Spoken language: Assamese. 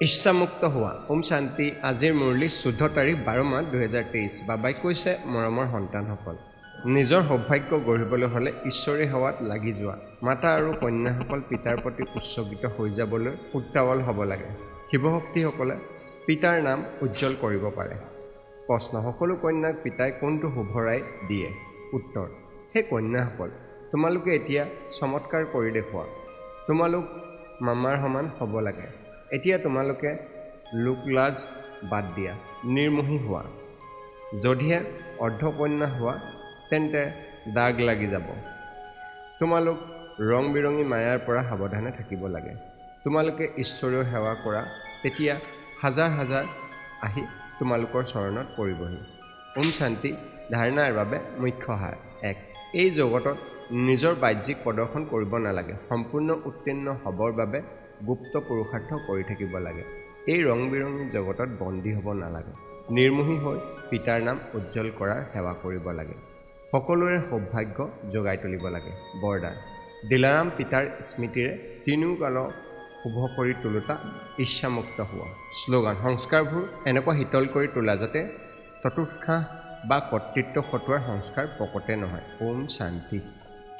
ইচ্ছামুক্ত হোৱা। ওম শান্তি। আজিৰ মুৰলী 14 তাৰিখ 12 মাৰ্চ 2023। বাবাই কৈছে, মৰমৰ সন্তানসকল, নিজৰ সৌভাগ্য গঢ়িবলৈ হ'লে ঈশ্বৰী সেৱাত লাগি যোৱা। মাতা আৰু কন্যাসকল পিতাৰ প্ৰতি উৎসৰ্গিত হৈ যাবলৈ উত্তাৱল হ'ব লাগে। শিৱশক্তিসকলে পিতাৰ নাম উজ্জ্বল কৰিব পাৰে। প্ৰশ্ন, সকলো কন্যাক পিতাই কোনটো শুভৰাই দিয়ে? উত্তৰ, হে কন্যাসকল, তোমালোকে এতিয়া চমৎকাৰ কৰি দেখুওৱা। তোমালোক মামাৰ সমান হ'ব লাগে। এতিয়া তোমালোকে লোকলাজ বাদ দিয়া, নিৰ্মোহী হোৱা। যদিহে অৰ্ধকন্যা হোৱা তেন্তে দাগ লাগি যাব। তোমালোক ৰং বিৰঙী মায়াৰ পৰা সাৱধানে থাকিব লাগে। তোমালোকে ঈশ্বৰীয় সেৱা কৰা, তেতিয়া হাজাৰ হাজাৰ আহি তোমালোকৰ চৰণত পৰিবহি। ওম শান্তি। ধাৰণাৰ বাবে মুখ্য সাৰ। 1. এই জগতত নিজৰ বাহ্যিক প্ৰদৰ্শন কৰিব নালাগে। সম্পূৰ্ণ উত্তীৰ্ণ হ'বৰ বাবে গুপ্ত পুৰুষাৰ্থ কৰি থাকিব লাগে। এই ৰং বিৰঙী জগতত বন্দী হ'ব নালাগে। নিৰ্মোহী হৈ পিতাৰ নাম উজ্জ্বল কৰাৰ সেৱা কৰিব লাগে। সকলোৰে সৌভাগ্য যোগাই তুলিব লাগে। বৰদান, দিলাৰাম পিতাৰ স্মৃতিৰে তিনিওকালৰ শুভ কৰি তোলোতা, ইচ্ছামুক্ত হোৱা। শ্লোগান, সংস্কাৰবোৰ এনেকুৱা শীতল কৰি তোলা যাতে চতুৰ্থাস বা কৰ্তৃত্ব খটোৱাৰ সংস্কাৰ প্ৰকটে নহয়। ওম শান্তি।